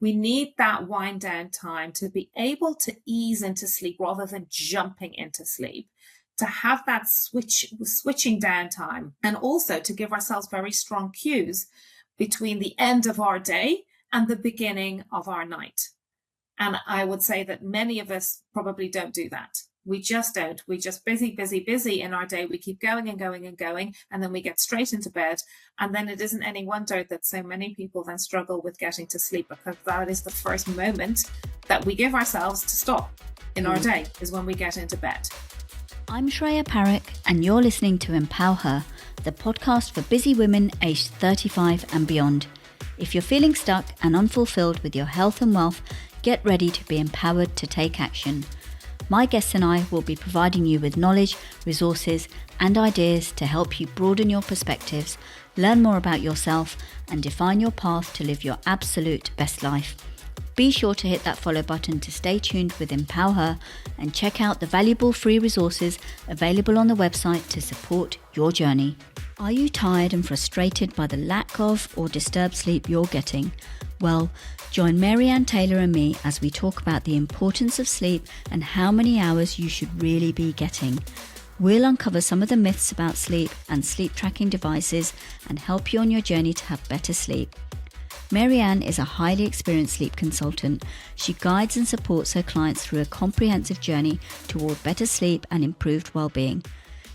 We need that wind down time to be able to ease into sleep rather than jumping into sleep, to have that switching down time, and also to give ourselves very strong cues between the end of our day and the beginning of our night. And I would say that many of us probably don't do that. We just don't. We just busy in our day. We keep going and going and going, and then we get straight into bed. And then it isn't any wonder that so many people then struggle with getting to sleep, because that is the first moment that we give ourselves to stop in our day, is when we get into bed. I'm Shreya Parekh, and you're listening to Empower Her, the podcast for busy women aged 35 and beyond. If you're feeling stuck and unfulfilled with your health and wealth, get ready to be empowered to take action. My guests and I will be providing you with knowledge, resources, and ideas to help you broaden your perspectives, learn more about yourself, and define your path to live your absolute best life. Be sure to hit that follow button to stay tuned with Empower Her, and check out the valuable free resources available on the website to support your journey. Are you tired and frustrated by the lack of or disturbed sleep you're getting? Well, join Maryanne Taylor and me as we talk about the importance of sleep and how many hours you should really be getting. We'll uncover some of the myths about sleep and sleep tracking devices and help you on your journey to have better sleep. Maryanne is a highly experienced sleep consultant. She guides and supports her clients through a comprehensive journey toward better sleep and improved well-being.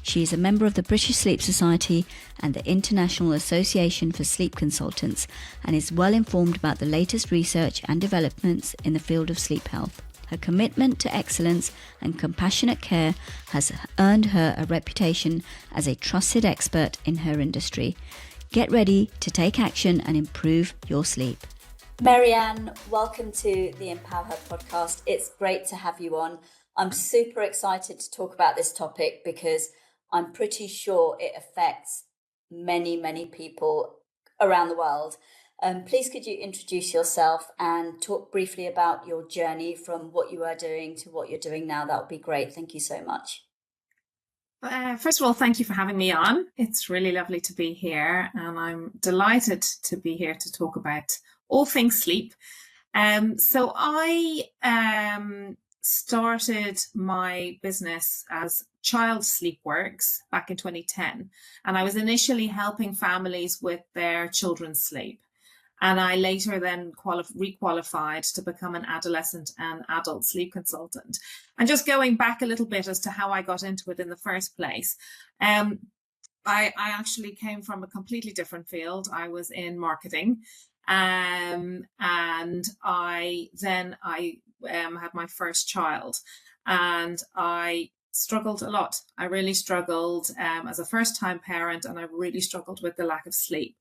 She is a member of the British Sleep Society and the International Association for Sleep Consultants, and is well informed about the latest research and developments in the field of sleep health. Her commitment to excellence and compassionate care has earned her a reputation as a trusted expert in her industry. Get ready to take action and improve your sleep. Maryanne, welcome to the Empower Her podcast. It's great to have you on. I'm super excited to talk about this topic because I'm pretty sure it affects many people around the world. Please could you introduce yourself and talk briefly about your journey from what you are doing to what you're doing now? That would be great. Thank you so much. First of all, thank you for having me on. It's really lovely to be here, and I'm delighted to be here to talk about all things sleep. So I started my business as Child Sleep Works back in 2010, and I was initially helping families with their children's sleep. And I later then requalified to become an adolescent and adult sleep consultant. And just going back a little bit as to how I got into it in the first place, I actually came from a completely different field. I was in marketing, and I had my first child, and I struggled a lot. I really struggled as a first-time parent, and I really struggled with the lack of sleep.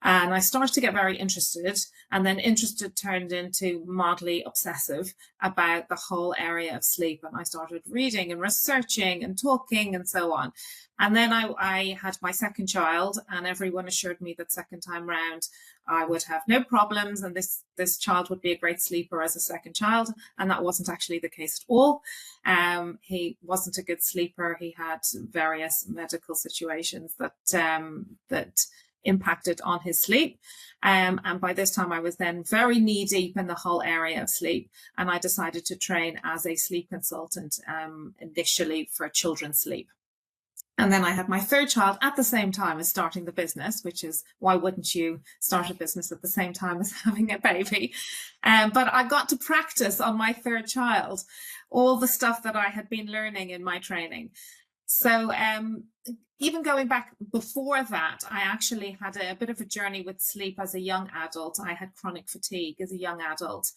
And I started to get very interested, and then interested turned into mildly obsessive about the whole area of sleep. And I started reading and researching and talking and so on. And then I had my second child, and everyone assured me that second time round I would have no problems, and this child would be a great sleeper as a second child. And that wasn't actually the case at all. He wasn't a good sleeper. He had various medical situations that impacted on his sleep. And by this time I was then very knee deep in the whole area of sleep. And I decided to train as a sleep consultant, initially for children's sleep. And then I had my third child at the same time as starting the business, which is why wouldn't you start a business at the same time as having a baby? But I got to practice on my third child all the stuff that I had been learning in my training. So even going back before that, I actually had a bit of a journey with sleep as a young adult. I had chronic fatigue as a young adult,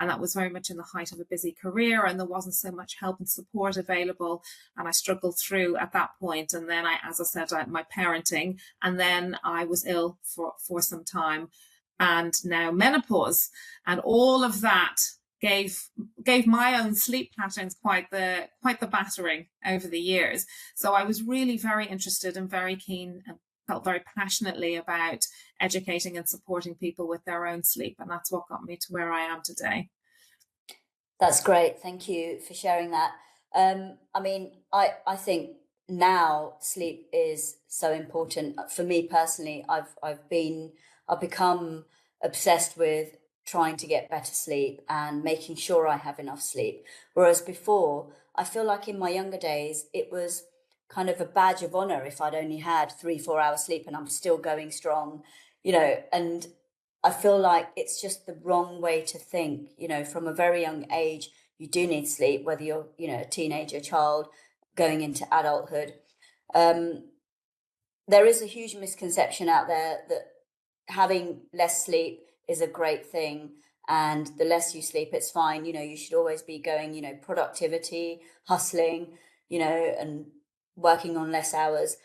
and that was very much in the height of a busy career, and there wasn't so much help and support available, and I struggled through at that point. And then as I said, my parenting, and then I was ill for some time, and now menopause, and all of that gave my own sleep patterns quite the battering over the years. So I was really very interested and very keen and felt very passionately about educating and supporting people with their own sleep. And that's what got me to where I am today. That's great. Thank you for sharing that. I think now sleep is so important. For me personally, I've become obsessed with trying to get better sleep and making sure I have enough sleep. Whereas before, I feel like in my younger days, it was kind of a badge of honor if I'd only had 3-4 hours sleep and I'm still going strong, and I feel like it's just the wrong way to think. From a very young age, you do need sleep, whether you're, a teenager, child, going into adulthood. There is a huge misconception out there that having less sleep is a great thing, and the less you sleep, it's fine. You should always be going, productivity, hustling, and working on less hours.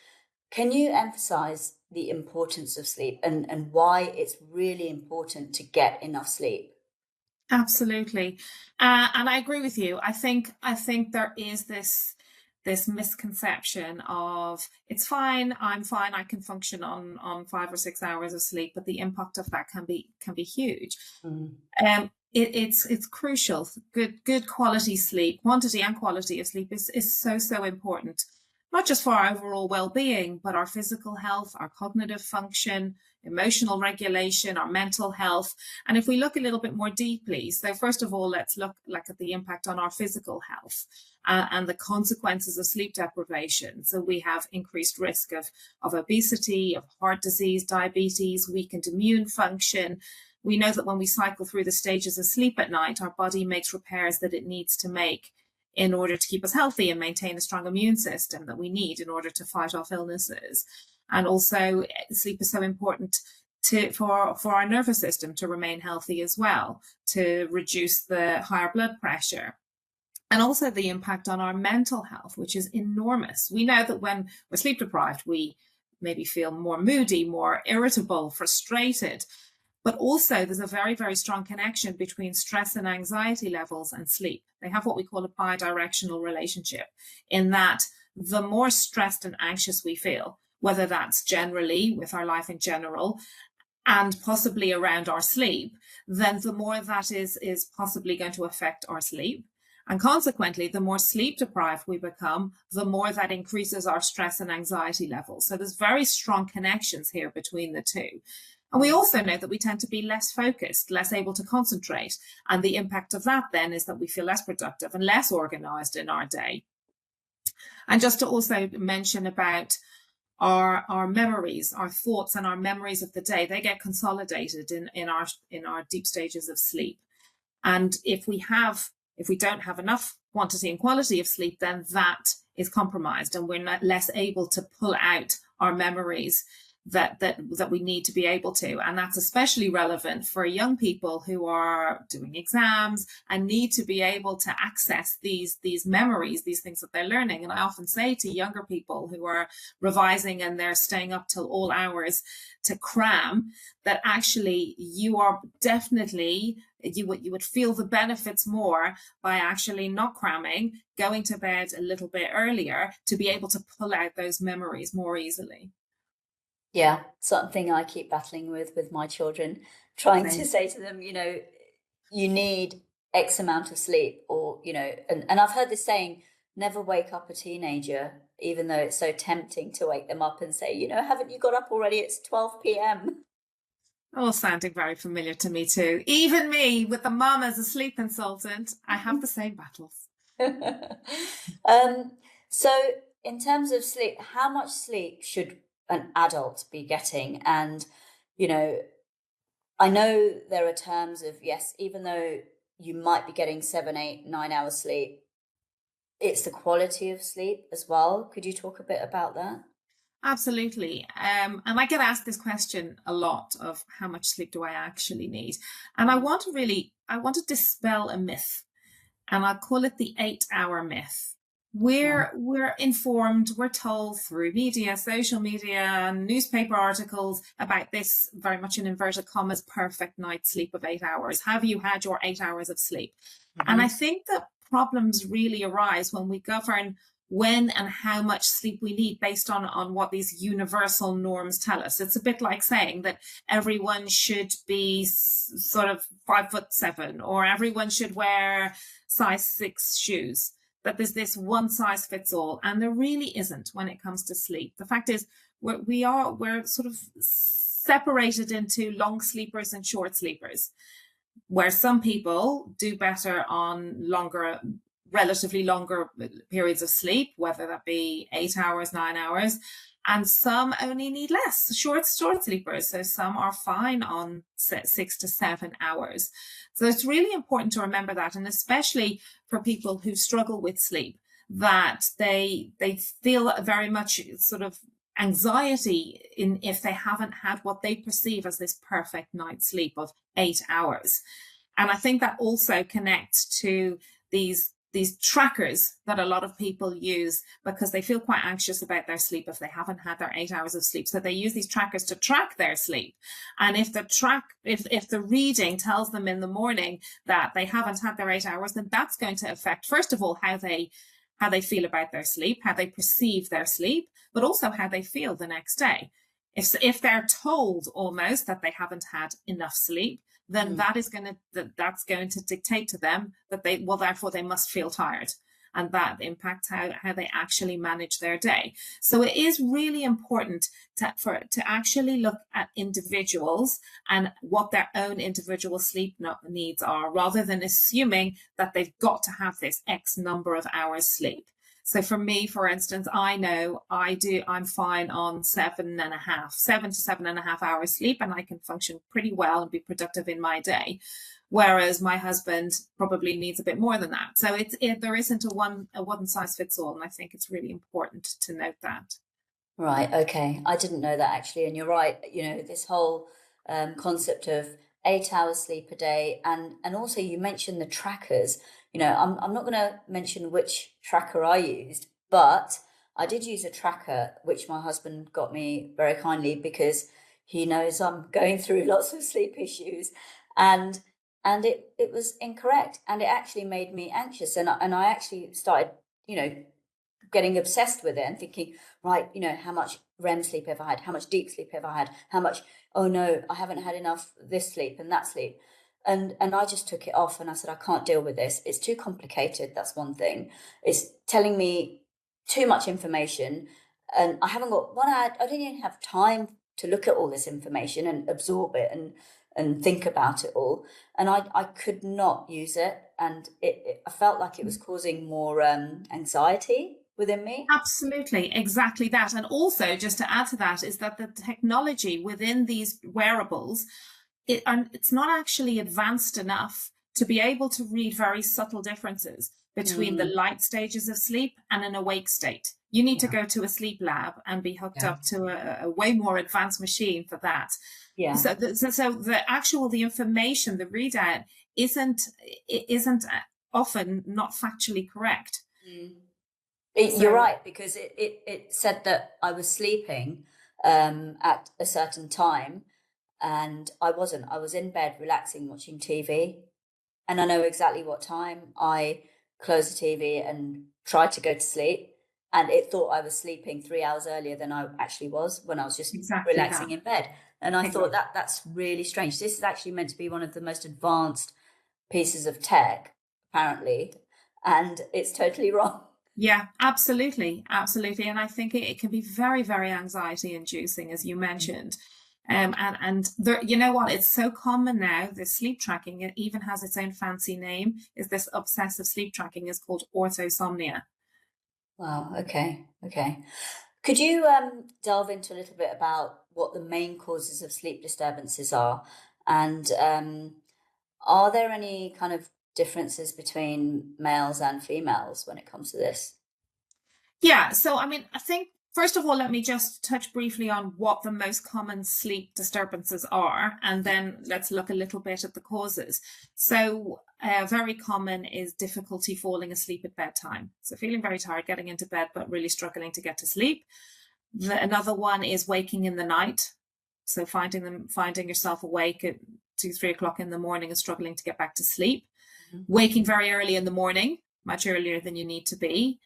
Can you emphasize the importance of sleep and why it's really important to get enough sleep? Absolutely. And I agree with you. I think there is this misconception of it's fine, I'm fine, I can function on 5 or 6 hours of sleep, but the impact of that can be huge. It's crucial. Good quality sleep, quantity and quality of sleep is so important, not just for our overall well-being, but our physical health, our cognitive function, emotional regulation, our mental health. And if we look a little bit more deeply, so first of all, let's look at the impact on our physical health and the consequences of sleep deprivation. So we have increased risk of obesity, of heart disease, diabetes, weakened immune function. We know that when we cycle through the stages of sleep at night, our body makes repairs that it needs to make in order to keep us healthy and maintain a strong immune system that we need in order to fight off illnesses. And also, sleep is so important for our nervous system to remain healthy as well, to reduce the higher blood pressure. And also the impact on our mental health, which is enormous. We know that when we're sleep deprived, we maybe feel more moody, more irritable, frustrated. But also there's a very, very strong connection between stress and anxiety levels and sleep. They have what we call a bidirectional relationship, in that the more stressed and anxious we feel, whether that's generally with our life in general and possibly around our sleep, then the more that is possibly going to affect our sleep. And consequently, the more sleep deprived we become, the more that increases our stress and anxiety levels. So there's very strong connections here between the two. And we also know that we tend to be less focused, less able to concentrate. And the impact of that then is that we feel less productive and less organized in our day. And just to also mention about our memories, our thoughts and our memories of the day, they get consolidated in our deep stages of sleep. And if we don't have enough quantity and quality of sleep, then that is compromised and we're less able to pull out our memories that we need to be able to. And that's especially relevant for young people who are doing exams and need to be able to access these memories, these things that they're learning. And I often say to younger people who are revising and they're staying up till all hours to cram, that actually you are definitely, you would feel the benefits more by actually not cramming, going to bed a little bit earlier to be able to pull out those memories more easily. Yeah, something I keep battling with my children, trying to say to them, you need X amount of sleep, or, and I've heard this saying, never wake up a teenager, even though it's so tempting to wake them up and say, haven't you got up already? It's 12 p.m. All sounding very familiar to me too. Even me, with the mum as a sleep consultant, I have the same battles. So in terms of sleep, how much sleep should an adult be getting? And I know there are terms of, yes, even though you might be getting 7, 8, 9 hours sleep, it's the quality of sleep as well. Could you talk a bit about that? Absolutely. And I get asked this question a lot of how much sleep do I actually need? And I want to dispel a myth, and I call it the 8-hour myth. We're informed, we're told through media, social media, newspaper articles about this very much in inverted commas, perfect night's sleep of 8 hours. Have you had your 8 hours of sleep? Mm-hmm. And I think that problems really arise when we govern when and how much sleep we need based on what these universal norms tell us. It's a bit like saying that everyone should be sort of 5'7", or everyone should wear size 6 shoes. That there's this one size fits all, and there really isn't when it comes to sleep. The fact is we're sort of separated into long sleepers and short sleepers. where some people do better on relatively longer periods of sleep, whether that be 8 hours, 9 hours, and some only need less, short sleepers. So some are fine on 6 to 7 hours. So it's really important to remember that, and especially for people who struggle with sleep, that they feel very much sort of anxiety if they haven't had what they perceive as this perfect night's sleep of 8 hours. And I think that also connects to these trackers that a lot of people use because they feel quite anxious about their sleep if they haven't had their 8 hours of sleep. So they use these trackers to track their sleep. And if the reading tells them in the morning that they haven't had their 8 hours, then that's going to affect, first of all, how they feel about their sleep, how they perceive their sleep, but also how they feel the next day. If they're told almost that they haven't had enough sleep, then that's going to dictate to them that therefore they must feel tired, and that impacts how they actually manage their day. So it is really important to actually look at individuals and what their own individual sleep needs are, rather than assuming that they've got to have this X number of hours sleep. So for me, for instance, I know I'm fine on 7 to 7.5 hours sleep, and I can function pretty well and be productive in my day. Whereas my husband probably needs a bit more than that. So there isn't a one size fits all. And I think it's really important to note that. Right. Okay. I didn't know that actually. And you're right. You know, this whole concept of 8 hours sleep a day. And also you mentioned the trackers. You know, I'm not going to mention which tracker I used, but I did use a tracker, which my husband got me very kindly because he knows I'm going through lots of sleep issues, and it was incorrect, and it actually made me anxious, and I actually started, you know, getting obsessed with it and thinking, right, you know, how much REM sleep have I had? How much deep sleep have I had? How much, oh no, I haven't had enough this sleep and that sleep. And I just took it off and I said, I can't deal with this. It's too complicated. That's one thing. It's telling me too much information. And I haven't got I didn't even have time to look at all this information and absorb it and think about it all. And I could not use it. And I felt like it was causing more anxiety within me. Absolutely, exactly that. And also, just to add to that, is that the technology within these wearables, it's not actually advanced enough to be able to read very subtle differences between the light stages of sleep and an awake state. You need to go to a sleep lab and be hooked up to a way more advanced machine for that. Yeah. So the information, the readout isn't often not factually correct. You're right, because it said that I was sleeping at a certain time, and I wasn't. I was in bed relaxing, watching TV, and I know exactly what time I closed the TV and tried to go to sleep, and it thought I was sleeping 3 hours earlier than I actually was when I was just relaxing in bed. And I thought that's really strange. This is actually meant to be one of the most advanced pieces of tech, apparently, and it's totally wrong. Yeah, absolutely. And I think it can be very, very anxiety inducing, as you mentioned. And there, you know what? It's so common now. The sleep tracking, it even has its own fancy name. Is this obsessive sleep tracking is called orthosomnia. Wow. Okay. Could you delve into a little bit about what the main causes of sleep disturbances are, and are there any kind of differences between males and females when it comes to this? Yeah. So, I mean, I think, first of all, let me just touch briefly on what the most common sleep disturbances are, and then let's look a little bit at the causes. So very common is difficulty falling asleep at bedtime. So feeling very tired, getting into bed, but really struggling to get to sleep. Another one is waking in the night. So finding yourself awake at 2-3 o'clock in the morning and struggling to get back to sleep. Waking very early in the morning, much earlier than you need to be.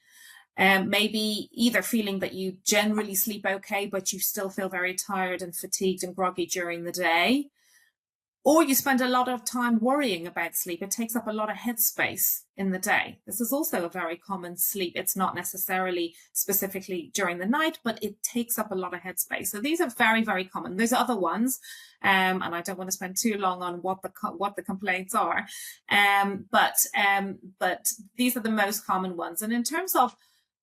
Maybe either feeling that you generally sleep okay, but you still feel very tired and fatigued and groggy during the day, Or you spend a lot of time worrying about sleep. It takes up a lot of headspace in the day. This is also a very common sleep. It's not necessarily specifically during the night, but it takes up a lot of headspace. So these are very, very common. There's other ones, and I don't want to spend too long on what the complaints are, but these are the most common ones. And in terms of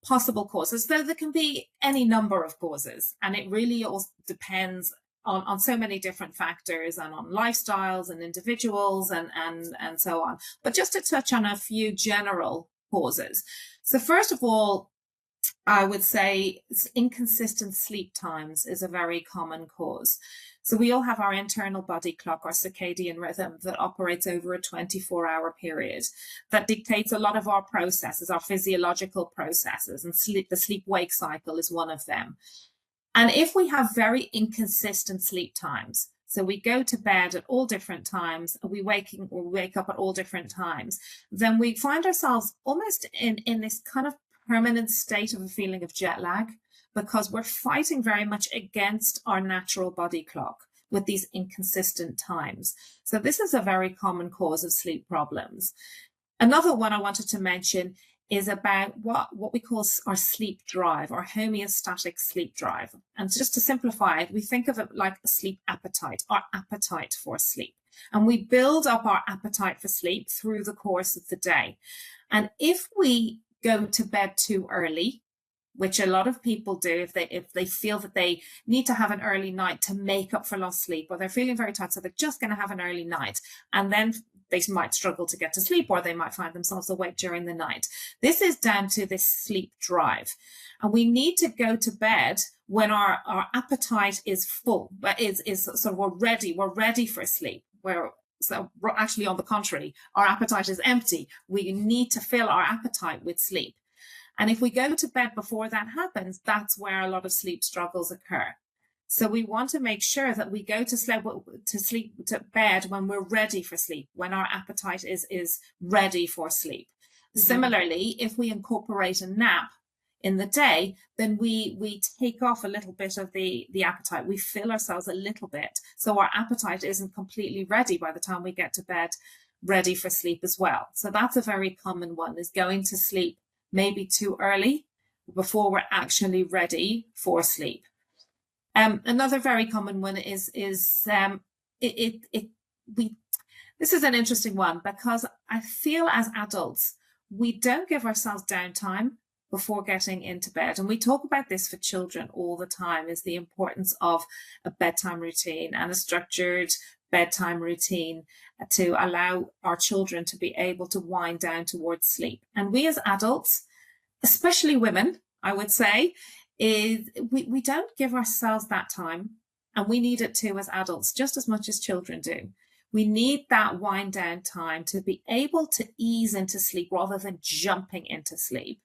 possible causes, though, there can be any number of causes, and it really all depends on so many different factors and on lifestyles and individuals and so on. But just to touch on a few general causes. So first of all, I would say inconsistent sleep times is a very common cause. So we all have our internal body clock, our circadian rhythm that operates over a 24-hour period that dictates a lot of our processes, our physiological processes, and the sleep-wake cycle is one of them. And if we have very inconsistent sleep times, so we go to bed at all different times, we wake up at all different times, then we find ourselves almost in this kind of permanent state of a feeling of jet lag, because we're fighting very much against our natural body clock with these inconsistent times. So this is a very common cause of sleep problems. Another one I wanted to mention is about what we call our sleep drive, our homeostatic sleep drive. And just to simplify it, we think of it like a sleep appetite, our appetite for sleep. And we build up our appetite for sleep through the course of the day. And if we go to bed too early, which a lot of people do if they feel that they need to have an early night to make up for lost sleep, or they're feeling very tired, so they're just going to have an early night, and then they might struggle to get to sleep, or they might find themselves awake during the night. This is down to this sleep drive. And we need to go to bed when our appetite is full, so we're ready for sleep. So we're actually, on the contrary, our appetite is empty. We need to fill our appetite with sleep. And if we go to bed before that happens, that's where a lot of sleep struggles occur. So we want to make sure that we go to bed when we're ready for sleep, when our appetite is ready for sleep. Mm-hmm. Similarly, if we incorporate a nap in the day, then we take off a little bit of the appetite. We fill ourselves a little bit, so our appetite isn't completely ready by the time we get to bed, ready for sleep as well. So that's a very common one, is going to sleep maybe too early before we're actually ready for sleep. Another very common one is this is an interesting one, because I feel as adults, we don't give ourselves downtime before getting into bed. And we talk about this for children all the time, is the importance of a bedtime routine and a structured bedtime routine to allow our children to be able to wind down towards sleep. And we as adults, especially women, I would say, is we don't give ourselves that time, and we need it too as adults, just as much as children do. We need that wind down time to be able to ease into sleep rather than jumping into sleep,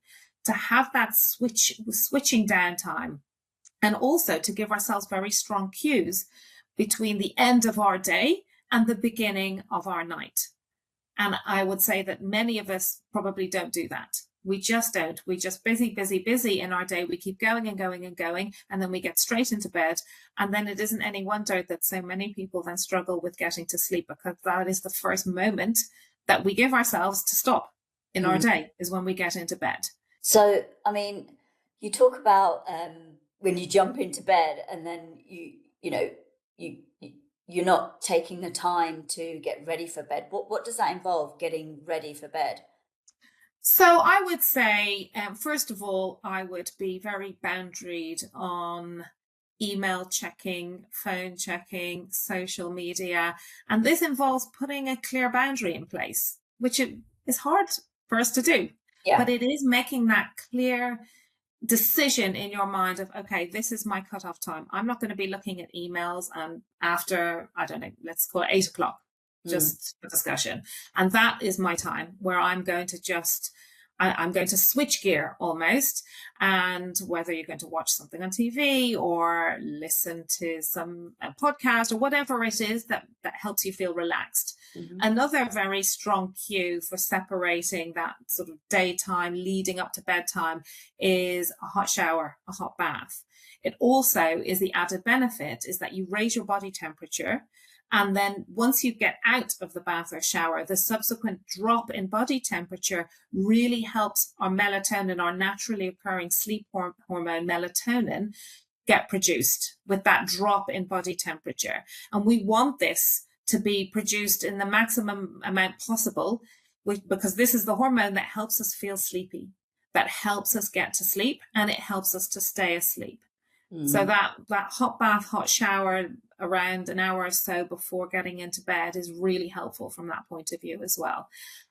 to have that switching down time, and also to give ourselves very strong cues between the end of our day and the beginning of our night. And I would say that many of us probably don't do that. We just don't. We just busy in our day. We keep going and going and going, and then we get straight into bed. And then it isn't any wonder that so many people then struggle with getting to sleep, because that is the first moment that we give ourselves to stop in our day, is when we get into bed. So, I mean, you talk about when you jump into bed and then you're not taking the time to get ready for bed. What does that involve, getting ready for bed? So I would say, first of all, I would be very boundaried on email checking, phone checking, social media. And this involves putting a clear boundary in place, which is hard for us to do. Yeah. But it is making that clear decision in your mind of, okay, this is my cutoff time. I'm not going to be looking at emails after, I don't know, let's call it 8 o'clock. Just for discussion. And that is my time where I'm going to switch gear almost. And whether you're going to watch something on TV or listen to some podcast or whatever it is that helps you feel relaxed. Mm-hmm. Another very strong cue for separating that sort of daytime leading up to bedtime is a hot shower, a hot bath. It also is the added benefit is that you raise your body temperature. And then once you get out of the bath or shower, the subsequent drop in body temperature really helps our melatonin, our naturally occurring sleep hormone melatonin, get produced with that drop in body temperature. And we want this to be produced in the maximum amount possible, because this is the hormone that helps us feel sleepy, that helps us get to sleep, and it helps us to stay asleep. So that hot bath, hot shower around an hour or so before getting into bed is really helpful from that point of view as well.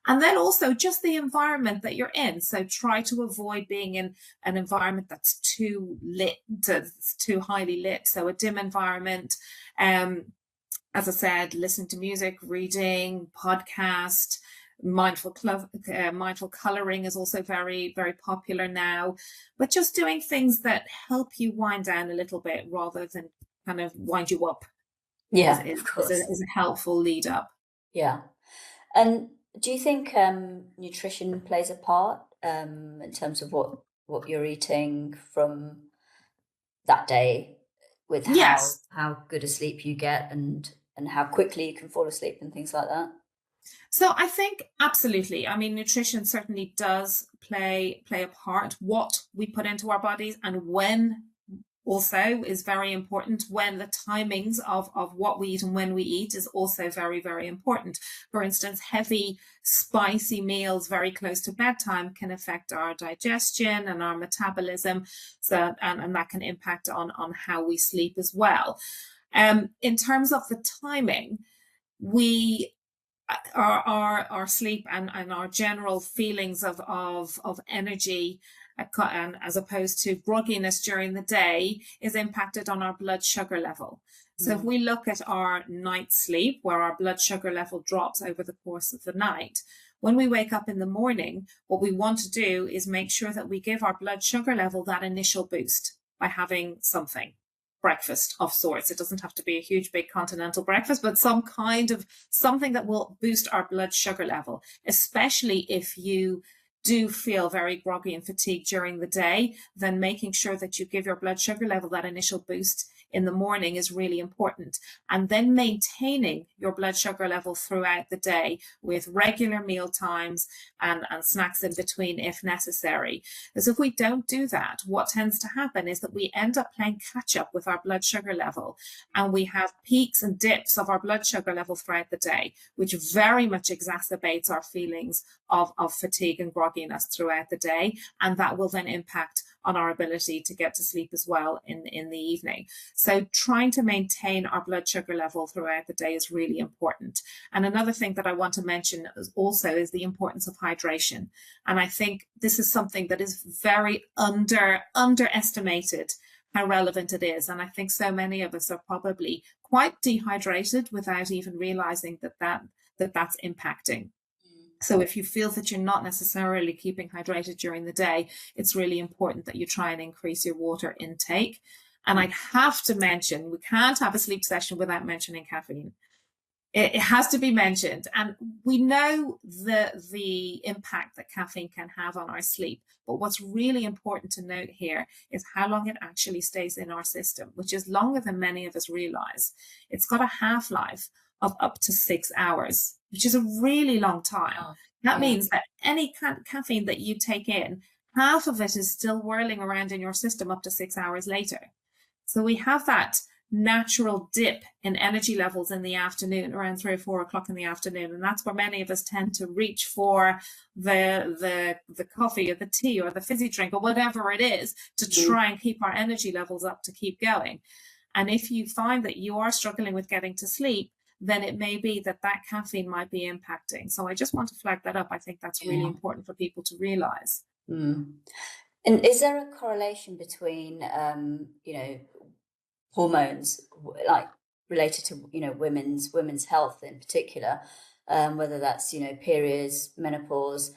And then also just the environment that you're in. So try to avoid being in an environment that's too lit, too highly lit. So a dim environment. As I said, listen to music, reading, podcast. Mindful coloring is also very, very popular now, but just doing things that help you wind down a little bit rather than kind of wind you up. Yeah, is of course. is a helpful lead up. Yeah. And do you think nutrition plays a part in terms of what you're eating from that day, with Yes. how good a sleep you get and how quickly you can fall asleep and things like that? So I think absolutely. I mean, nutrition certainly does play a part. What we put into our bodies and when also is very important. When the timings of what we eat and when we eat is also very, very important. For instance, heavy, spicy meals very close to bedtime can affect our digestion and our metabolism. So, and that can impact on how we sleep as well. In terms of the timing, our sleep and our general feelings of energy, and as opposed to grogginess during the day, is impacted on our blood sugar level. So if we look at our night sleep, where our blood sugar level drops over the course of the night, when we wake up in the morning, what we want to do is make sure that we give our blood sugar level that initial boost by having something. Breakfast of sorts. It doesn't have to be a huge, big continental breakfast, but some kind of something that will boost our blood sugar level, especially if you do feel very groggy and fatigued during the day. Then making sure that you give your blood sugar level that initial boost in the morning is really important. And then maintaining your blood sugar level throughout the day with regular meal times and snacks in between if necessary. Because if we don't do that, what tends to happen is that we end up playing catch up with our blood sugar level, and we have peaks and dips of our blood sugar level throughout the day, which very much exacerbates our feelings of fatigue and grogginess throughout the day. And that will then impact on our ability to get to sleep as well in the evening. So trying to maintain our blood sugar level throughout the day is really important. And another thing that I want to mention also is the importance of hydration. And I think this is something that is very underestimated, how relevant it is. And I think so many of us are probably quite dehydrated without even realizing that's impacting. So if you feel that you're not necessarily keeping hydrated during the day, it's really important that you try and increase your water intake. And I have to mention, we can't have a sleep session without mentioning caffeine. It has to be mentioned. And we know the impact that caffeine can have on our sleep. But what's really important to note here is how long it actually stays in our system, which is longer than many of us realize. It's got a half-life of up to 6 hours, which is a really long time. That means that any caffeine that you take in, half of it is still whirling around in your system up to 6 hours later. So we have that natural dip in energy levels in the afternoon, around 3 or 4 o'clock in the afternoon. And that's where many of us tend to reach for the coffee or the tea or the fizzy drink or whatever it is to try and keep our energy levels up to keep going. And if you find that you are struggling with getting to sleep, then it may be that caffeine might be impacting. So I just want to flag that up. I think that's really important for people to realize. And is there a correlation between, hormones, like related to, women's health in particular, whether that's, periods, menopause?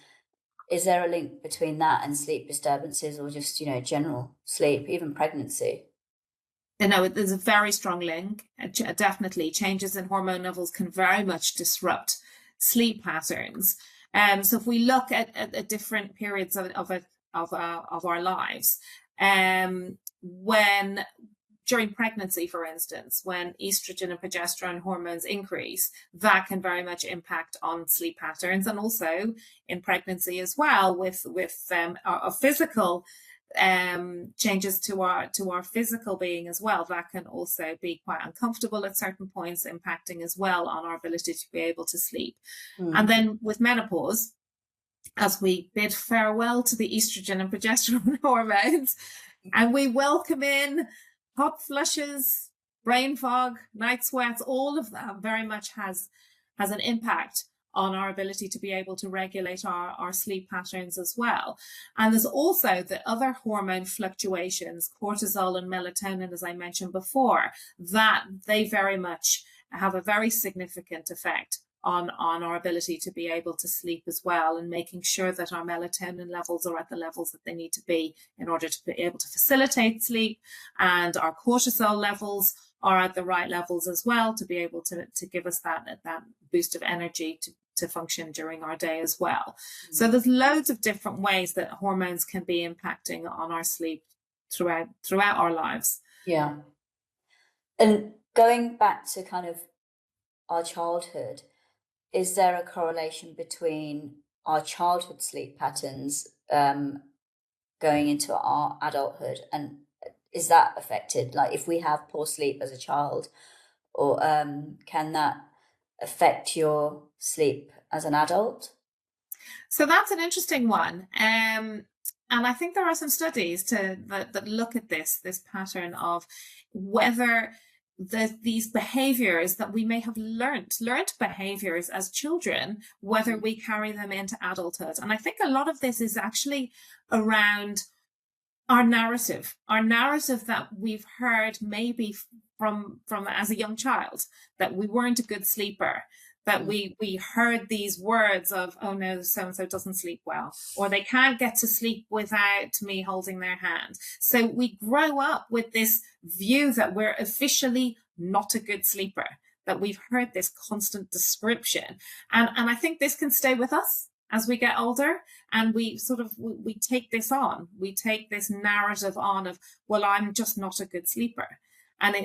Is there a link between that and sleep disturbances or just, general sleep, even pregnancy? There's a very strong link. Definitely, changes in hormone levels can very much disrupt sleep patterns. So if we look at different periods of our lives, when during pregnancy, for instance, when estrogen and progesterone hormones increase, that can very much impact on sleep patterns, and also in pregnancy as well with our physical changes to our physical being as well. That can also be quite uncomfortable at certain points, impacting as well on our ability to be able to sleep. And then with menopause, as we bid farewell to the estrogen and progesterone hormones, and we welcome in hot flushes, brain fog, night sweats, all of that very much has an impact on our ability to be able to regulate our sleep patterns as well. And there's also the other hormone fluctuations, cortisol and melatonin, as I mentioned before, that they very much have a very significant effect on our ability to be able to sleep as well, and making sure that our melatonin levels are at the levels that they need to be in order to be able to facilitate sleep, and our cortisol levels are at the right levels as well to be able to give us that boost of energy to function during our day as well. So there's loads of different ways that hormones can be impacting on our sleep throughout our lives. Yeah. And going back to kind of our childhood, is there a correlation between our childhood sleep patterns going into our adulthood, and is that affected? Like if we have poor sleep as a child, or can that affect your sleep as an adult? So that's an interesting one. And I think there are some studies that look at this pattern of whether these behaviours that we may have learned behaviours as children, whether we carry them into adulthood. And I think a lot of this is actually around our narrative that we've heard maybe from as a young child, that we weren't a good sleeper, that we heard these words of, oh no, so-and-so doesn't sleep well, or they can't get to sleep without me holding their hand. So we grow up with this view that we're officially not a good sleeper, that we've heard this constant description. And I think this can stay with us as we get older, and we take this on. We take this narrative on of, well, I'm just not a good sleeper. And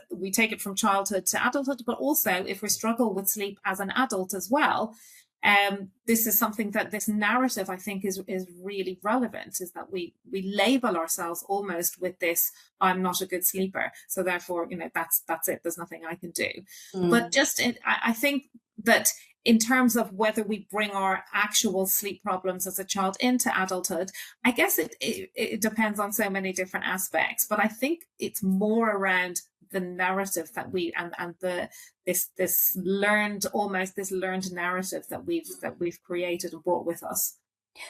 we take it from childhood to adulthood, but also if we struggle with sleep as an adult as well, this is something that this narrative, I think, is really relevant, is that we label ourselves almost with this, I'm not a good sleeper, so therefore, that's it, there's nothing I can do. But I think that in terms of whether we bring our actual sleep problems as a child into adulthood, I guess it depends on so many different aspects. But I think it's more around the narrative that we and this learned narrative that we've created and brought with us.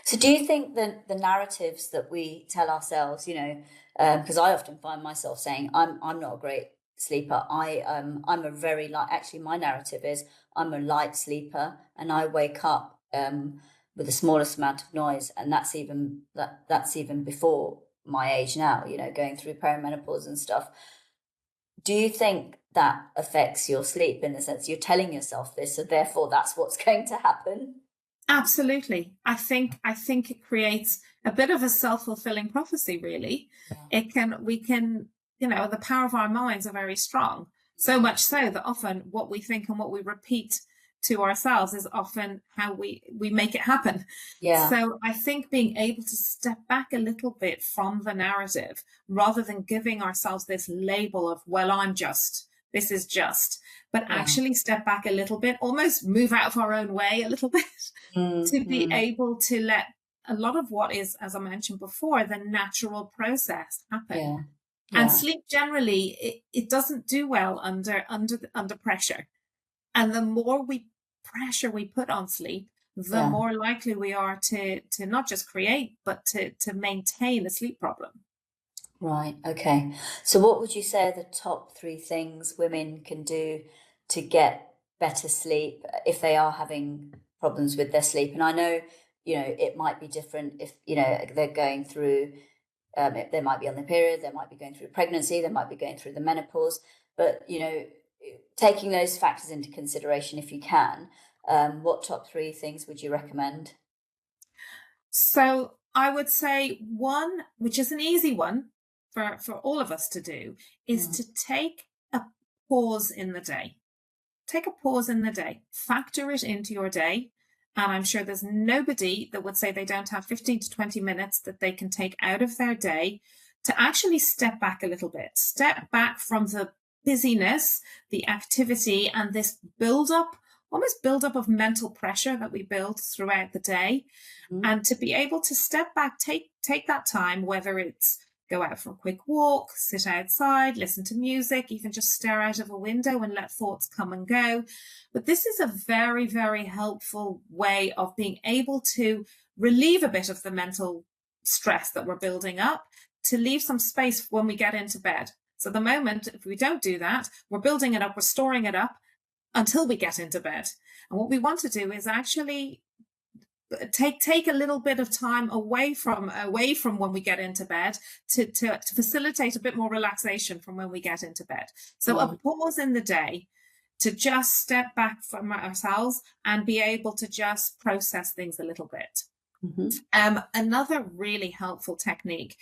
So do you think that the narratives that we tell ourselves, because I often find myself saying I'm not a great sleeper, I'm a very light, actually my narrative is I'm a light sleeper and I wake up with the smallest amount of noise, and that's even before my age now, going through perimenopause and stuff. Do you think that affects your sleep, in the sense you're telling yourself this, so therefore that's what's going to happen? Absolutely. I think it creates a bit of a self-fulfilling prophecy, really. Yeah. The power of our minds are very strong. So much so that often what we think and what we repeat to ourselves is often how we make it happen. Yeah. So I think being able to step back a little bit from the narrative, rather than giving ourselves this label of, well, this is just, but actually step back a little bit, almost move out of our own way a little bit, to be able to let a lot of what is, as I mentioned before, the natural process happen. Yeah. And sleep generally, it doesn't do well under pressure. And the more pressure we put on sleep, the more likely we are to not just create, but to maintain a sleep problem. Right. Okay. So what would you say are the top 3 things women can do to get better sleep if they are having problems with their sleep? And I know, it might be different if, they're going through, they might be on their period, they might be going through pregnancy, they might be going through the menopause, but, taking those factors into consideration, if you can, what top 3 things would you recommend? So I would say one, which is an easy one, for all of us to do is to take a pause in the day. Take a pause in the day, factor it into your day. And I'm sure there's nobody that would say they don't have 15 to 20 minutes that they can take out of their day to actually step back a little bit, step back from the busyness, the activity, and this almost build up of mental pressure that we build throughout the day. And to be able to step back, take that time, whether it's go out for a quick walk, sit outside, listen to music, even just stare out of a window and let thoughts come and go. But this is a very, very helpful way of being able to relieve a bit of the mental stress that we're building up, to leave some space when we get into bed. So the moment, if we don't do that, we're building it up, we're storing it up until we get into bed. And what we want to do is actually take a little bit of time away from when we get into bed to facilitate a bit more relaxation from when we get into bed. So a pause in the day to just step back from ourselves and be able to just process things a little bit. Another really helpful technique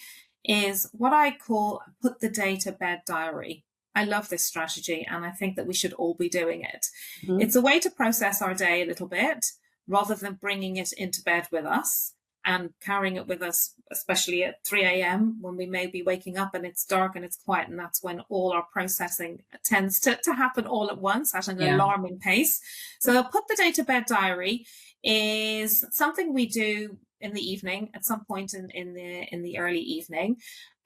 is what I call put the day to bed diary. I love this strategy, and I think that we should all be doing it. It's a way to process our day a little bit, rather than bringing it into bed with us and carrying it with us, especially at 3 a.m. when we may be waking up and it's dark and it's quiet. And that's when all our processing tends to happen all at once at an alarming pace. So put the day to bed diary is something we do in the evening, at some point in the early evening.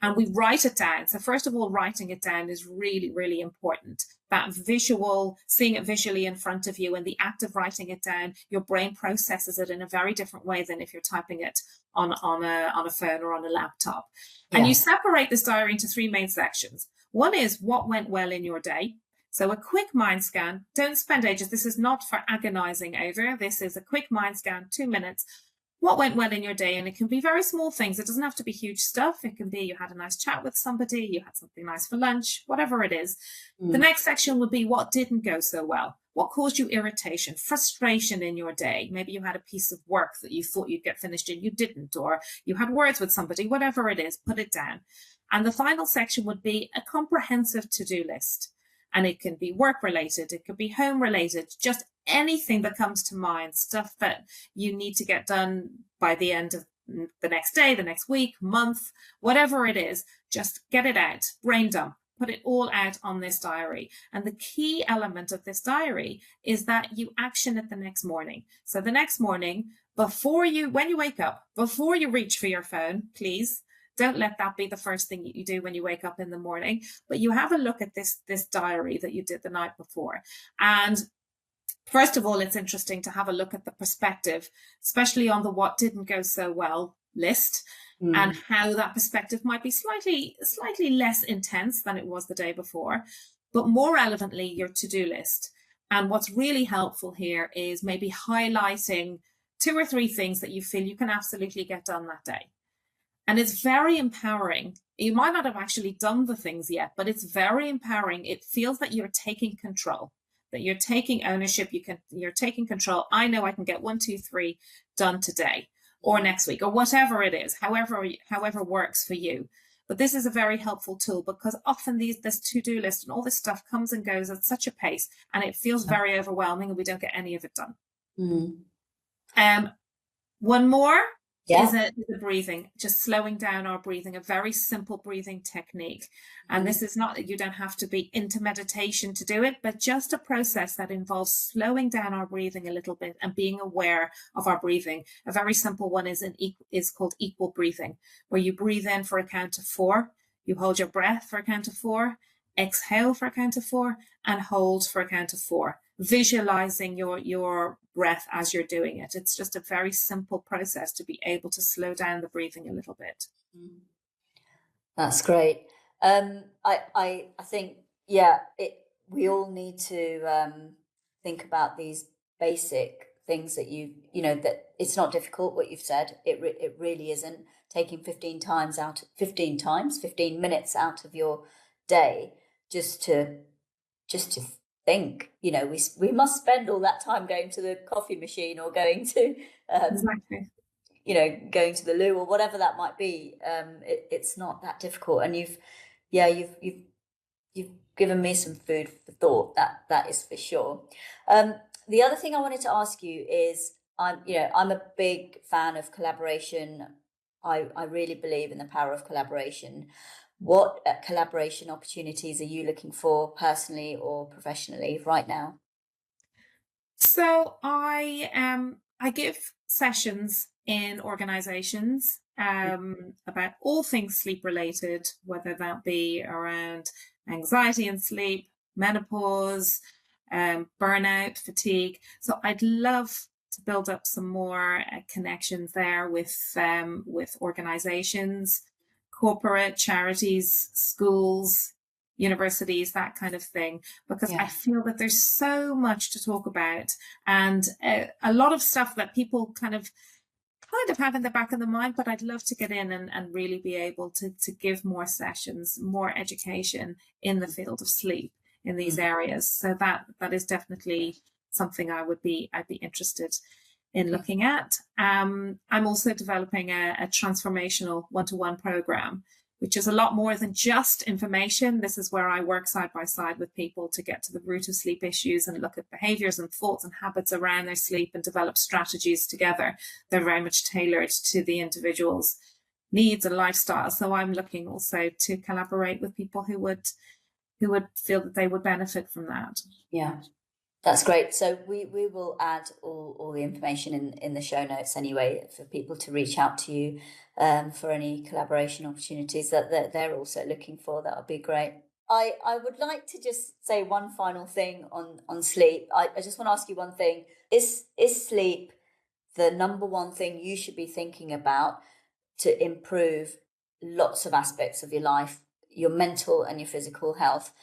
And we write it down. So first of all, writing it down is really, really important. That visual, seeing it visually in front of you, and the act of writing it down, your brain processes it in a very different way than if you're typing it on a phone or on a laptop. And you separate this diary into three main sections. One is what went well in your day. So a quick mind scan. Don't spend ages. This is not for agonizing over. This is a quick mind scan, 2 minutes. What went well in your day? And it can be very small things. It doesn't have to be huge stuff. It can be you had a nice chat with somebody, you had something nice for lunch, whatever it is. The next section would be what didn't go so well. What caused you irritation, frustration in your day? Maybe you had a piece of work that you thought you'd get finished and you didn't, or you had words with somebody, whatever it is, put it down. And the final section would be a comprehensive to-do list. And it can be work related, it could be home related, just anything that comes to mind, stuff that you need to get done by the end of the next day, the next week, month, whatever it is, just get it out, brain dump, put it all out on this diary. And the key element of this diary is that you action it the next morning. So the next morning, when you wake up, before you reach for your phone, please, don't let that be the first thing you do when you wake up in the morning, but you have a look at this diary that you did the night before. And first of all, it's interesting to have a look at the perspective, especially on the what didn't go so well list, and how that perspective might be slightly less intense than it was the day before, but more relevantly, your to-do list. And what's really helpful here is maybe highlighting 2 or 3 things that you feel you can absolutely get done that day. And it's very empowering. You might not have actually done the things yet, but it's very empowering. It feels that you're taking control, that you're taking ownership. You're taking control. I know I can get 1, 2, 3 done today or next week or whatever it is, however works for you. But this is a very helpful tool because often this to-do list and all this stuff comes and goes at such a pace and it feels very overwhelming and we don't get any of it done. One more. Is the breathing, just slowing down our breathing, a very simple breathing technique. And this is not, you don't have to be into meditation to do it, but just a process that involves slowing down our breathing a little bit and being aware of our breathing. A very simple one is called equal breathing, where you breathe in for a count of 4, you hold your breath for a count of 4, exhale for a count of 4, and hold for a count of 4. Visualizing your breath as you're doing it. It's just a very simple process to be able to slow down the breathing a little bit. That's great. I think, we all need to think about these basic things that that it's not difficult what you've said. It really isn't. Taking 15 minutes out of your day just to think, we must spend all that time going to the coffee machine or going to Exactly. going to the loo or whatever that might be. It's not that difficult. And you've given me some food for thought. That is for sure. The other thing I wanted to ask you is, I'm a big fan of collaboration. I really believe in the power of collaboration. What collaboration opportunities are you looking for personally or professionally right now? So I give sessions in organizations about all things sleep related, whether that be around anxiety and sleep, menopause, burnout, fatigue. So I'd love to build up some more connections there with organizations, corporate, charities, schools, universities, that kind of thing, because I feel that there's so much to talk about, and a lot of stuff that people kind of have in the back of the mind, but I'd love to get in and really be able to give more sessions, more education in the field of sleep in these areas. So that is definitely something I'd be interested in looking at. I'm also developing a transformational one-to-one program, which is a lot more than just information. This is where I work side by side with people to get to the root of sleep issues and look at behaviours and thoughts and habits around their sleep and develop strategies together. They're very much tailored to the individual's needs and lifestyle. So I'm looking also to collaborate with people who would feel that they would benefit from that. Yeah. That's great. So we will add all the information in the show notes anyway, for people to reach out to you for any collaboration opportunities that they're also looking for. That would be great. I would like to just say one final thing on sleep. I just want to ask you one thing. Is sleep the number one thing you should be thinking about to improve lots of aspects of your life, your mental and your physical health?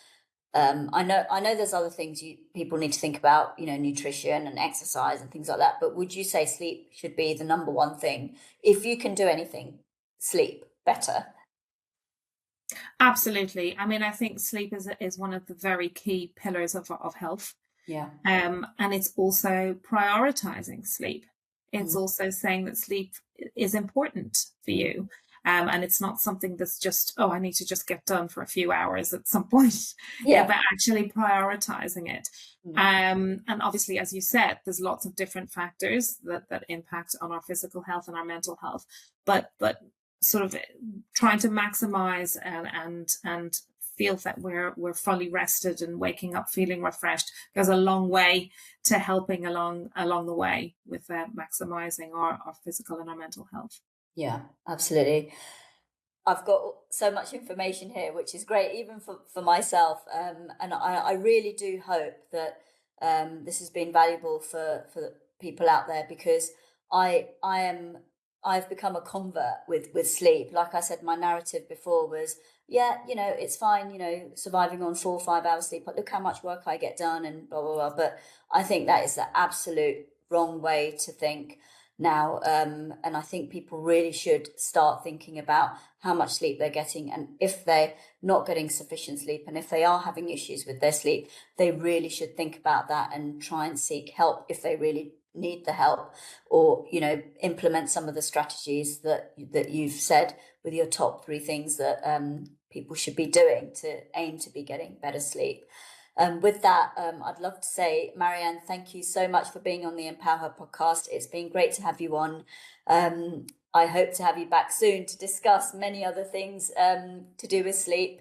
I know there's other things people need to think about, nutrition and exercise and things like that. But would you say sleep should be the number one thing? If you can do anything, sleep better. Absolutely. I mean, I think sleep is one of the very key pillars of health. Yeah. And it's also prioritizing sleep. It's also saying that sleep is important for you. And it's not something that's just, I need to just get done for a few hours at some point, but actually prioritizing it. And obviously, as you said, there's lots of different factors that impact on our physical health and our mental health, but sort of trying to maximize and feel that we're fully rested and waking up feeling refreshed goes a long way to helping along the way with maximizing our physical and our mental health. Yeah, absolutely. I've got so much information here, which is great, even for myself. And I really do hope that this has been valuable for people out there, because I've become a convert with sleep. Like I said, my narrative before was, it's fine, surviving on 4 or 5 hours sleep, but look how much work I get done and blah, blah, blah. But I think that is the absolute wrong way to think now. And I think people really should start thinking about how much sleep they're getting, and if they're not getting sufficient sleep, and if they are having issues with their sleep, they really should think about that and try and seek help if they really need the help, or implement some of the strategies that you've said with your top 3 things that people should be doing to aim to be getting better sleep. With that, I'd love to say, Maryanne, thank you so much for being on the Empower Her podcast. It's been great to have you on. I hope to have you back soon to discuss many other things to do with sleep.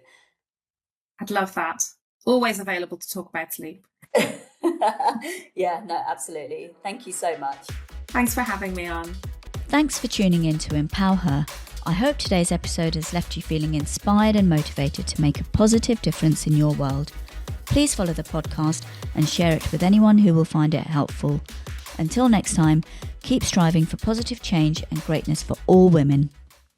I'd love that. Always available to talk about sleep. Yeah, no, absolutely. Thank you so much. Thanks for having me on. Thanks for tuning in to Empower Her. I hope today's episode has left you feeling inspired and motivated to make a positive difference in your world. Please follow the podcast and share it with anyone who will find it helpful. Until next time, keep striving for positive change and greatness for all women.